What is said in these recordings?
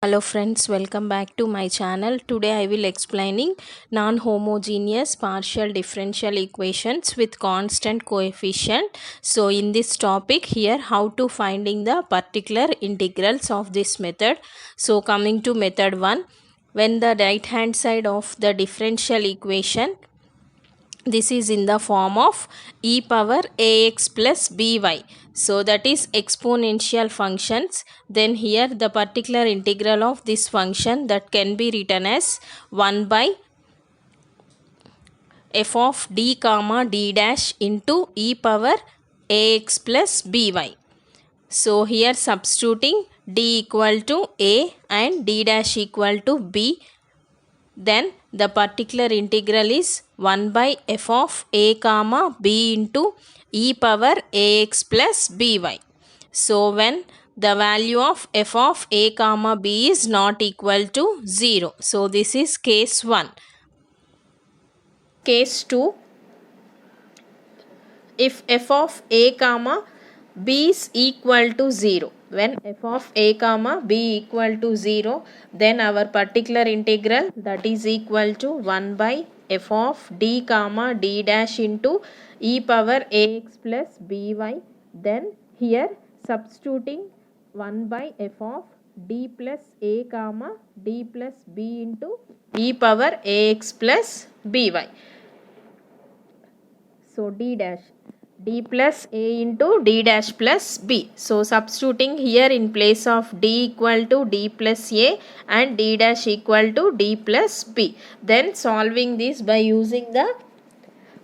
Hello friends, welcome back to my channel. Today I will explaining non-homogeneous partial differential equations with constant coefficient. So in this topic here, how to finding the particular integrals of this method. So coming to method 1, when the right hand side of the differential equation, this is in the form of e power ax plus by, so that is exponential functions. Then here the particular integral of this function that can be written as 1 by f of d comma d dash into e power ax plus by. So here substituting d equal to a and d dash equal to b, then the particular integral is 1 by f of a comma b into e power ax plus by. So when the value of f of a comma b is not equal to 0. So this is case 1. Case 2, if f of a comma b is equal to 0, when f of a comma b equal to 0, then our particular integral that is equal to 1 by f of d comma d dash into e power ax plus by. Then here substituting 1 by f of d plus a comma d plus b into e power ax plus by. So d plus a into d dash plus b. So substituting here in place of d equal to d plus a and d dash equal to d plus b. Then solving this by using the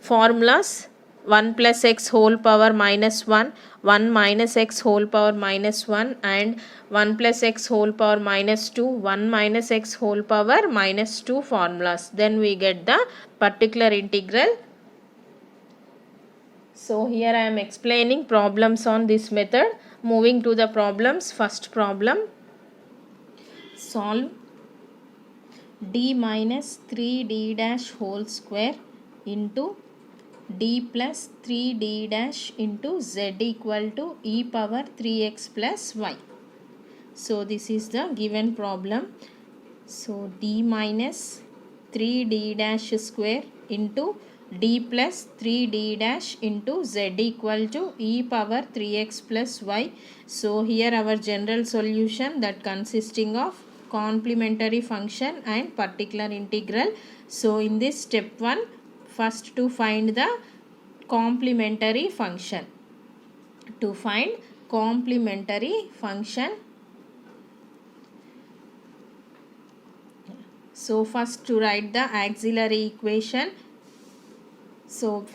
formulas 1 plus x whole power minus 1, 1 minus x whole power minus 1 and 1 plus x whole power minus 2, 1 minus x whole power minus 2 formulas. Then we get the particular integral. So here I am explaining problems on this method. Moving to the problems. First problem, solve d minus 3d dash whole square into d plus 3d dash into z equal to e power 3x plus y. So this is the given problem. So d minus 3d dash square into d plus 3d dash into z equal to e power 3x plus y. So here our general solution that consisting of complementary function and particular integral. So in this step 1, first to find the complementary function. To find complementary function, so first to write the auxiliary equation. So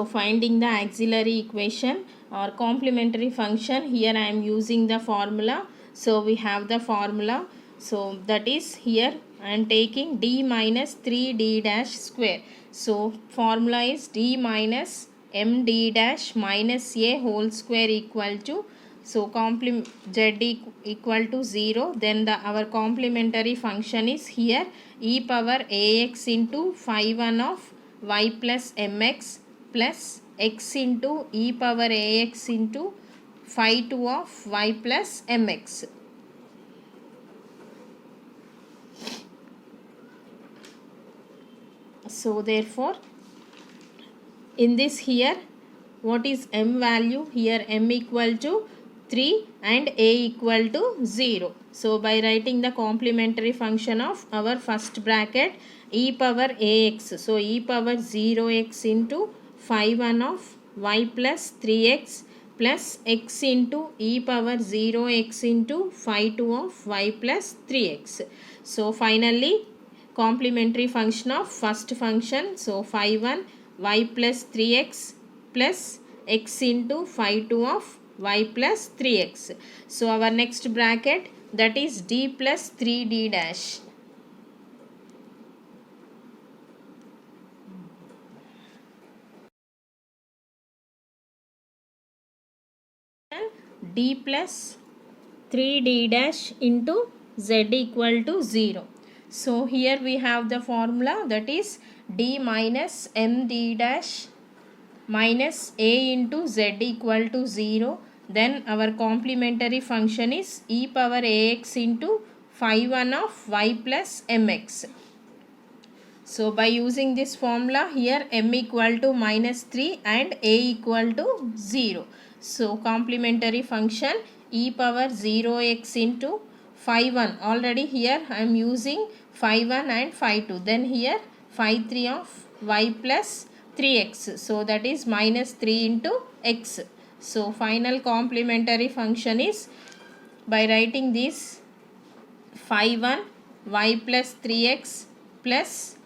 finding the auxiliary equation or complementary function, here I am using the formula. So we have the formula. So that is here I am taking d minus 3d dash square. So formula is d minus md dash minus a whole square equal to, so z equal to 0. Then our complementary function is here e power ax into phi 1 of y plus mx plus x into e power ax into phi 2 of y plus mx. So therefore in this here, what is m value? Here m equal to 3 and a equal to 0. So by writing the complementary function of our first bracket e power ax, so e power 0x into phi 1 of y plus 3x plus x into e power 0x into phi 2 of y plus 3x. So finally complementary function of first function, so phi 1 y plus 3x plus x into phi 2 of y plus 3x. So our next bracket, that is d plus 3d dash. D plus 3d dash into z equal to 0. So here we have the formula, that is d minus md dash minus a into z equal to 0 then our complementary function is e power ax into phi 1 of y plus mx. So by using this formula here, m equal to minus 3 and a equal to 0. So complementary function e power 0x into phi 1. Already here I am using phi 1 and phi 2. Then here phi 3 of y plus 3x. So that is minus 3 into x. So final complementary function is, by writing this, phi 1 y plus 3x plus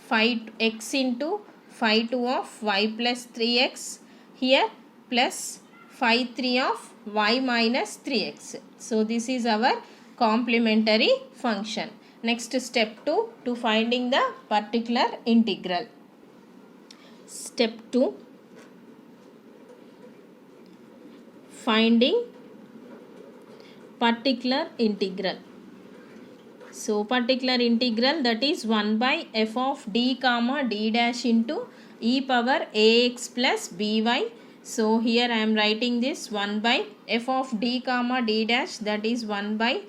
phi x into phi 2 of y plus 3x here plus phi 3 of y minus 3x. So this is our complementary function. Next, step 2, to finding the particular integral. Step 2, finding particular integral. So particular integral, that is 1 by f of d comma d dash into e power ax plus by. So here I am writing this 1 by f of d comma d dash, that is 1 by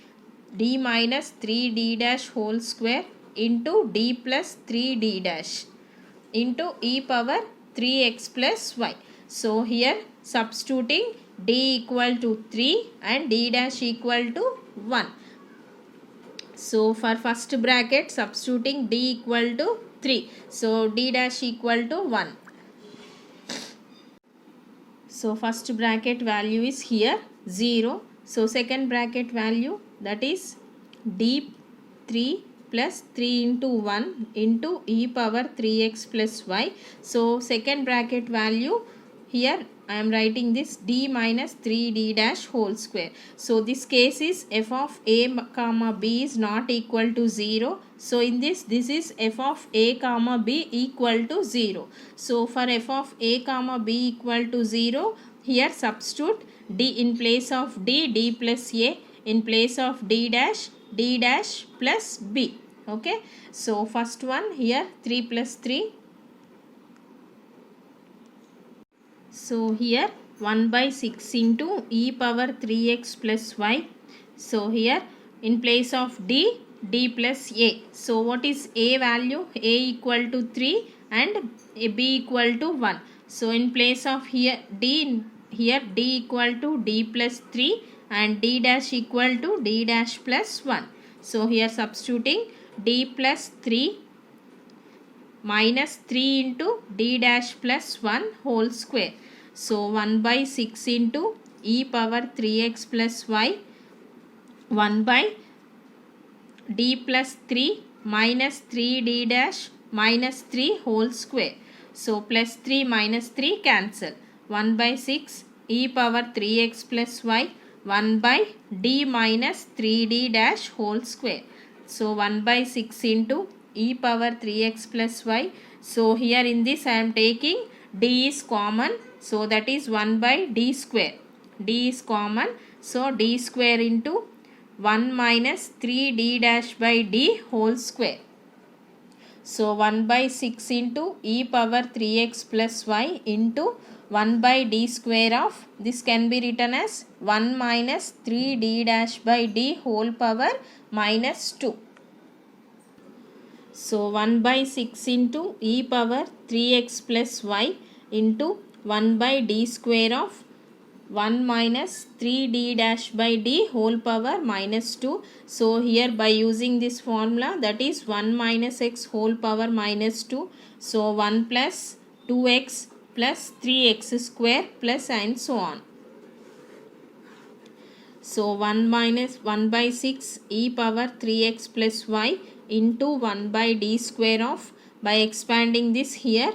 d minus 3d dash whole square into d plus 3d dash into e power 3x plus y. So here substituting d equal to 3 and d dash equal to 1. So for first bracket substituting d equal to 3. So d dash equal to 1. So first bracket value is here 0. So second bracket value, that is d 3 plus 3 into 1 into e power 3x plus y. So second bracket value, here I am writing this d minus 3d dash whole square. So this case is f of a comma b is not equal to 0. So in this is f of a comma b equal to 0. So for f of a comma b equal to 0, here substitute d in place of d plus a, in place of d dash plus b. Okay. So first one here 3 plus 3. So here 1 by 6 into e power 3x plus y. So here in place of d plus a. So what is a value? A equal to 3 and b equal to 1. So in place of here d equal to d plus 3 and d dash equal to d dash plus 1. So here substituting d plus 3 minus 3 into d dash plus 1 whole square. So 1 by 6 into e power 3x plus y, 1 by d plus 3 minus 3d dash minus 3 whole square. So plus 3 minus 3 cancel. 1 by 6 e power 3x plus y, 1 by d minus 3d dash whole square. So 1 by 6 into e power 3x plus y. So here in this I am taking d is common. So that is 1 by d square. D is common. So d square into 1 minus 3d dash by d whole square. So 1 by 6 into e power 3x plus y into 1 by d square of, this can be written as 1 minus 3d dash by d whole power minus 2. So 1 by 6 into e power 3x plus y into 1 by d square of 1 minus 3d dash by d whole power minus 2. So here by using this formula, that is 1 minus x whole power minus 2. So 1 plus 2x plus 3x square plus and so on. So 1 minus 1 by 6 e power 3x plus y into 1 by d square of, by expanding this here,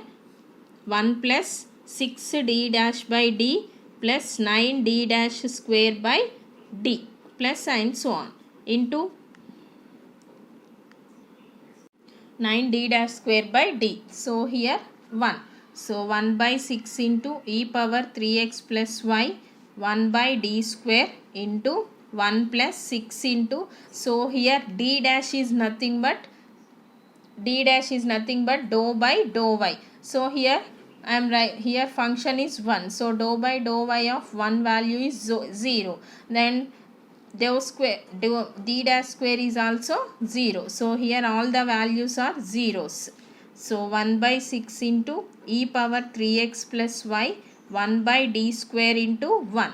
1 plus 6d dash by d plus 9d dash square by d plus and so on into 9d dash square by d. So here 1. So 1 by 6 into e power 3x plus y, 1 by d square into 1 plus 6 into, so here d dash is nothing but dou by dou y. So here I am right here, function is 1, so dou by dou y of 1 value is 0, then d dash square is also 0, so here all the values are zeros. So 1 by 6 into e power 3x plus y, 1 by d square into 1.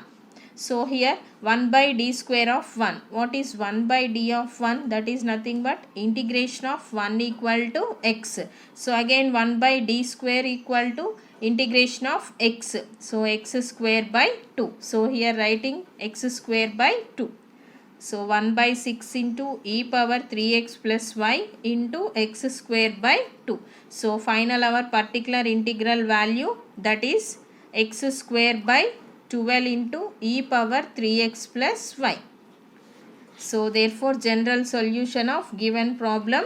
So here 1 by d square of 1. What is 1 by d of 1? That is nothing but integration of 1 equal to x. So again 1 by d square equal to integration of x. So x square by 2. So here writing x square by 2. So 1 by 6 into e power 3x plus y into x square by 2. So final our particular integral value, that is x square by 12 into e power 3x plus y. So therefore general solution of given problem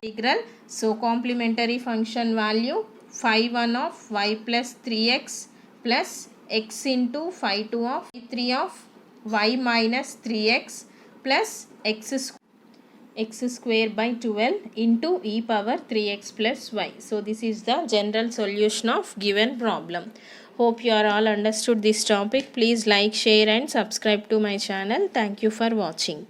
integral. So complementary function value phi 1 of y plus 3x plus x into phi 2 of 3 of y minus 3x plus x square by 12 into e power 3x plus y. So this is the general solution of given problem. Hope you are all understood this topic. Please like, share and subscribe to my channel. Thank you for watching.